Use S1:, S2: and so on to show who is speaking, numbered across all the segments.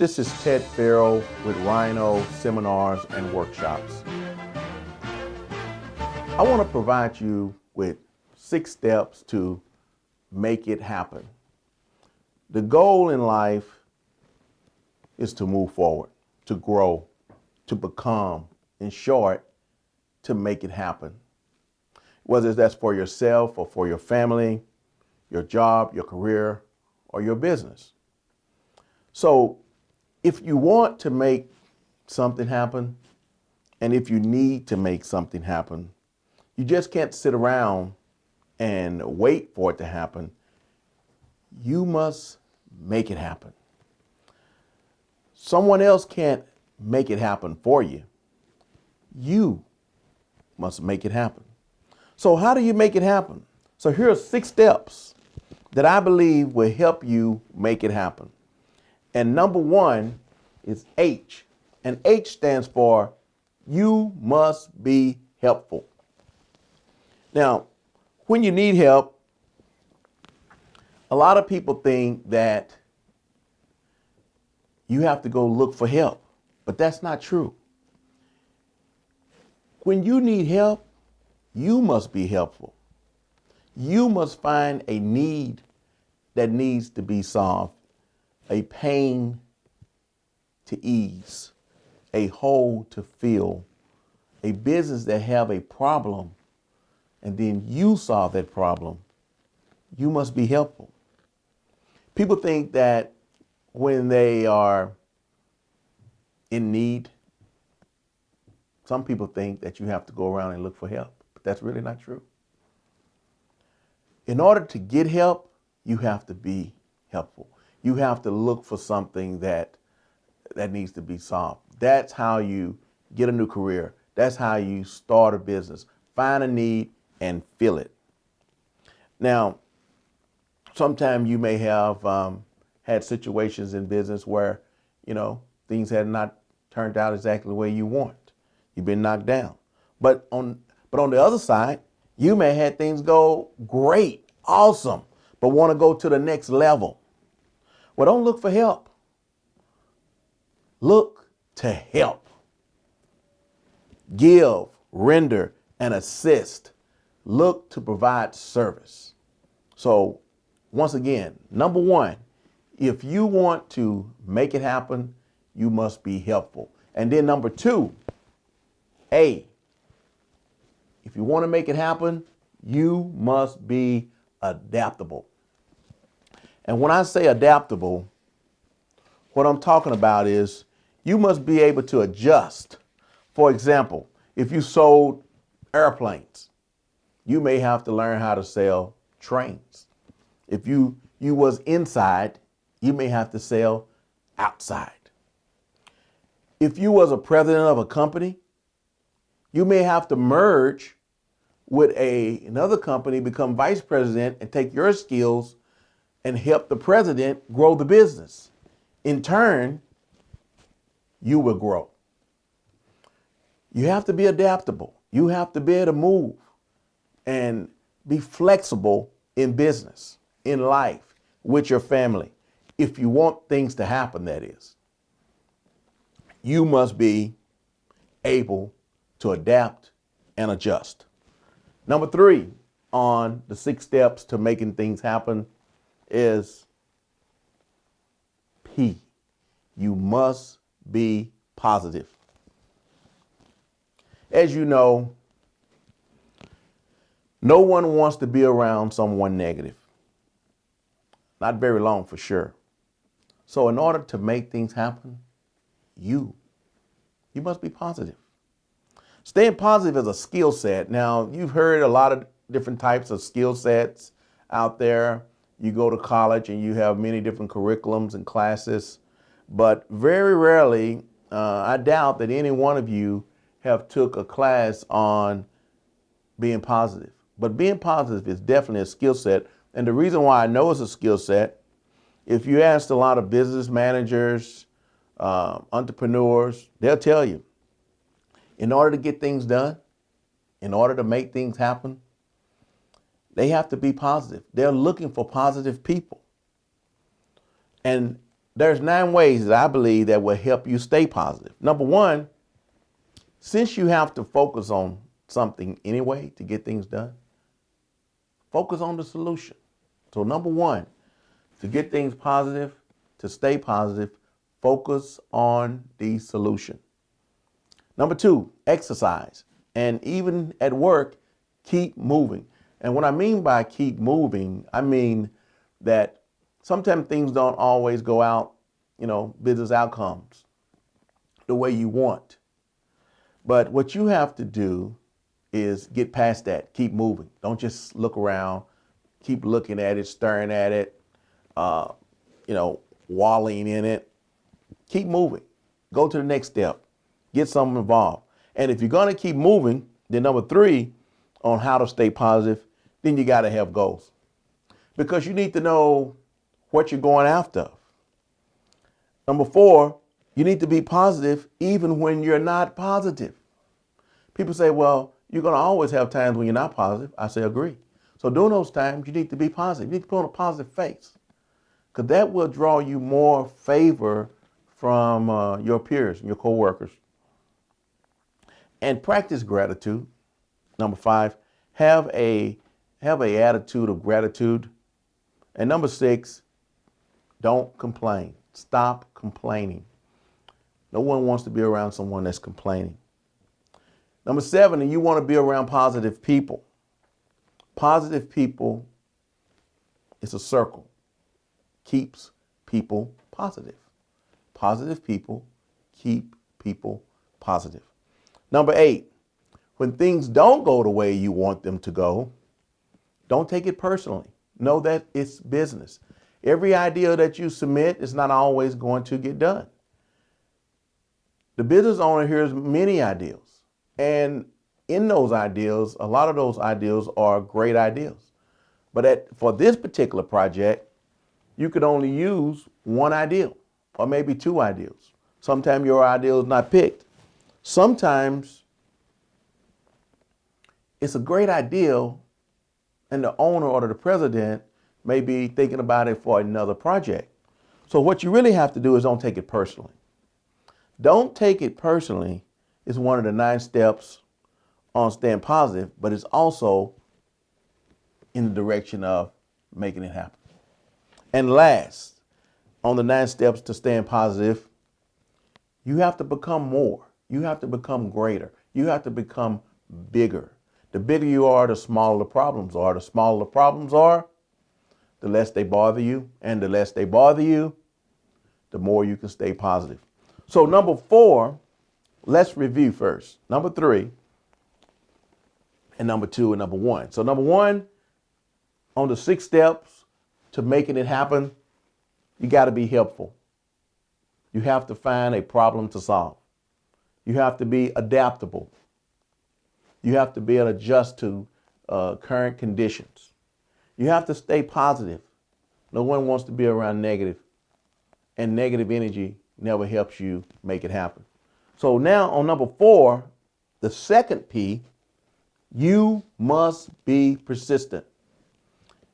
S1: This is Ted Ferrell with Rhino Seminars and Workshops. I want to provide you with 6 steps to make it happen. The goal in life is to move forward, to grow, to become, in short, to make it happen. Whether that's for yourself or for your family, your job, your career, or your business. So if you want to make something happen, and if you need to make something happen, you just can't sit around and wait for it to happen. You must make it happen. Someone else can't make it happen for you. You must make it happen. So how do you make it happen? So here are 6 steps that I believe will help you make it happen. And number 1 is H. And H stands for you must be helpful. Now, when you need help, a lot of people think that you have to go look for help, but that's not true. When you need help, you must be helpful. You must find a need that needs to be solved, a pain to ease, a hole to fill, a business that have a problem, and then you solve that problem. You must be helpful. People think that when they are in need, some people think that you have to go around and look for help, but that's really not true. In order to get help, you have to be helpful. You have to look for something that needs to be solved. That's how you get a new career. That's how you start a business. Find a need and fill it. Now, sometimes you may have had situations in business where, things had not turned out exactly the way you want. You've been knocked down. But on the other side, you may have had things go great, awesome, but want to go to the next level. Well, don't look for help. Look to help. Give, render, and assist. Look to provide service. So, once again, number 1, if you want to make it happen, you must be helpful. And then number 2, A, if you want to make it happen, you must be adaptable. And when I say adaptable, what I'm talking about is you must be able to adjust. For example, if you sold airplanes, you may have to learn how to sell trains. If you was inside, you may have to sell outside. If you was a president of a company, you may have to merge with another company, become vice president, and take your skills and help the president grow the business. In turn, you will grow. You have to be adaptable. You have to be able to move and be flexible in business, in life, with your family. If you want things to happen, that is. You must be able to adapt and adjust. Number 3 on the 6 steps to making things happen is P. You must be positive. As you know, no one wants to be around someone negative. Not very long for sure. So in order to make things happen, you must be positive. Staying positive is a skill set. Now, you've heard a lot of different types of skill sets out there. You go to college and you have many different curriculums and classes, but very rarely, I doubt that any one of you have took a class on being positive. But being positive is definitely a skill set. And the reason why I know it's a skill set, if you ask a lot of business managers, entrepreneurs, they'll tell you, in order to get things done, in order to make things happen, they have to be positive. They're looking for positive people. And There's 9 ways that I believe that will help you stay positive. Number 1, since you have to focus on something anyway to get things done, focus on the solution. So number 1, to get things positive, to stay positive, focus on the solution. Number 2, exercise. And even at work, keep moving. And what I mean by keep moving, I mean that sometimes things don't always go out, business outcomes the way you want. But what you have to do is get past that. Keep moving. Don't just look around. Keep looking at it, staring at it, walling in it. Keep moving. Go to the next step. Get something involved. And if you're going to keep moving, then number 3 on how to stay positive, then you got to have goals. Because you need to know what you're going after. Number 4, you need to be positive even when you're not positive. People say, well, you're going to always have times when you're not positive. I say, agree. So during those times, you need to be positive. You need to put on a positive face, because that will draw you more favor from your peers and your coworkers. And practice gratitude. Number 5, have a attitude of gratitude. And number 6, don't complain. Stop complaining. No one wants to be around someone that's complaining. Number 7, and you want to be around positive people. Positive people is a circle. Keeps people positive. Positive people keep people positive. Number 8, when things don't go the way you want them to go, don't take it personally. Know that it's business. Every idea that you submit is not always going to get done. The business owner hears many ideas. And in those ideas, a lot of those ideas are great ideas. But for this particular project, you could only use one idea or maybe 2 ideas. Sometimes your idea is not picked. Sometimes it's a great idea and the owner or the president may be thinking about it for another project. So what you really have to do is don't take it personally. Don't take it personally is one of the 9 steps on staying positive, but it's also in the direction of making it happen. And last, on the 9 steps to staying positive, you have to become more. You have to become greater. You have to become bigger. The bigger you are, the smaller the problems are. The smaller the problems are, the less they bother you. And the less they bother you, the more you can stay positive. So number 4, let's review first. Number 3, and number 2, and number 1. So number 1, on the 6 steps to making it happen, you got to be helpful. You have to find a problem to solve. You have to be adaptable. You have to be able to adjust to current conditions. You have to stay positive. No one wants to be around negative, and negative energy never helps you make it happen. So now on number 4, the second P, you must be persistent.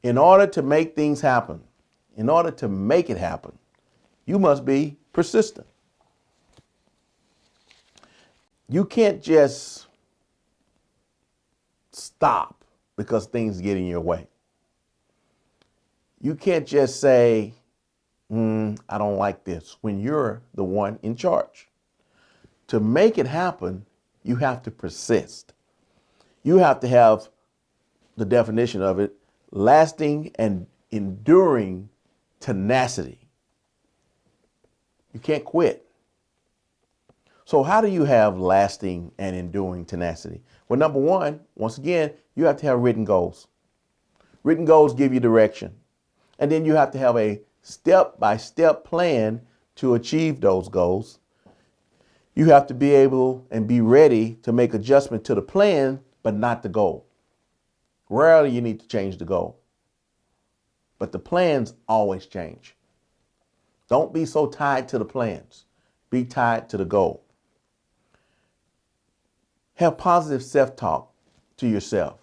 S1: In order to make things happen, in order to make it happen, you must be persistent. You can't just stop because things get in your way. You can't just say, I don't like this, when you're the one in charge. To make it happen, you have to persist. You have to have the definition of it, lasting and enduring tenacity. You can't quit. So how do you have lasting and enduring tenacity? Well, number 1, once again, you have to have written goals. Written goals give you direction. And then you have to have a step-by-step plan to achieve those goals. You have to be able and be ready to make adjustment to the plan, but not the goal. Rarely you need to change the goal, but the plans always change. Don't be so tied to the plans. Be tied to the goal. Have positive self-talk to yourself.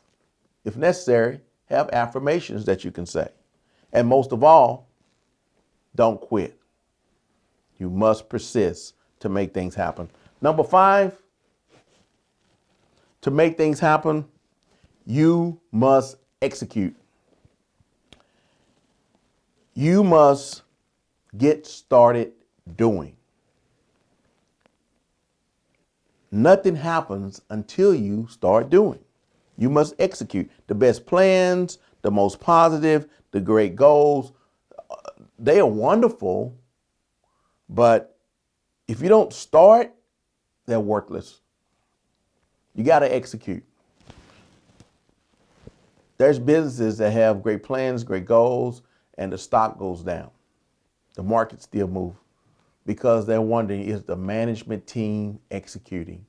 S1: If necessary, have affirmations that you can say. And most of all, don't quit. You must persist to make things happen. Number 5, to make things happen, you must execute. You must get started doing. Nothing happens until you start doing. You must execute. The best plans, the most positive, the great goals, they are wonderful, but if you don't start, they're worthless. You got to execute. There's businesses that have great plans, great goals, and the stock goes down. The market still moves because they're wondering, is the management team executing?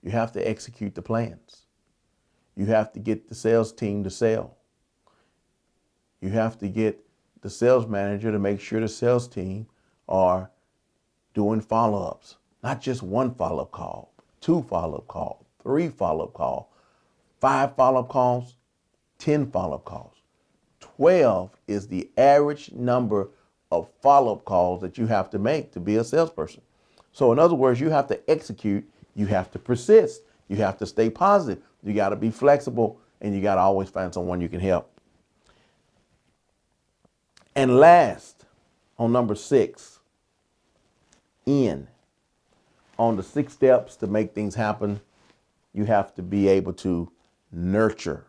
S1: You have to execute the plans. You have to get the sales team to sell. You have to get the sales manager to make sure the sales team are doing follow-ups. Not just one follow-up call, 2 follow-up calls, 3 follow-up calls, 5 follow-up calls, 10 follow-up calls. 12 is the average number of follow-up calls that you have to make to be a salesperson. So in other words, you have to execute, you have to persist, you have to stay positive, you got to be flexible, and you got to always find someone you can help. And last, on number 6, on the 6 steps to make things happen, you have to be able to nurture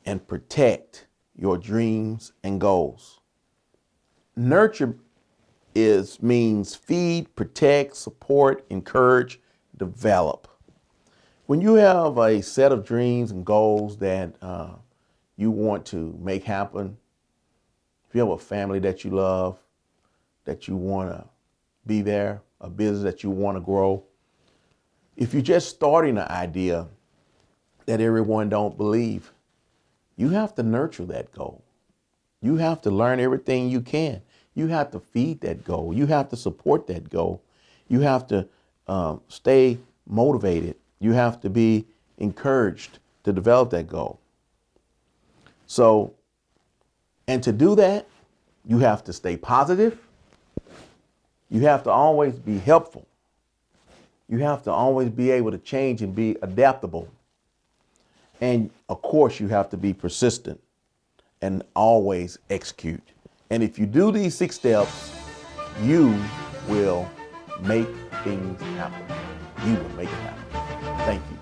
S1: and protect your dreams and goals. Nurture means feed, protect, support, encourage, develop. When you have a set of dreams and goals that you want to make happen, if you have a family that you love, that you want to be there, a business that you want to grow, if you're just starting an idea that everyone don't believe, you have to nurture that goal. You have to learn everything you can. You have to feed that goal. You have to support that goal. You have to stay motivated. You have to be encouraged to develop that goal. So, and to do that, you have to stay positive. You have to always be helpful. You have to always be able to change and be adaptable. And of course, you have to be persistent and always execute. And if you do these 6 steps, you will make things happen. You will make it happen. Thank you.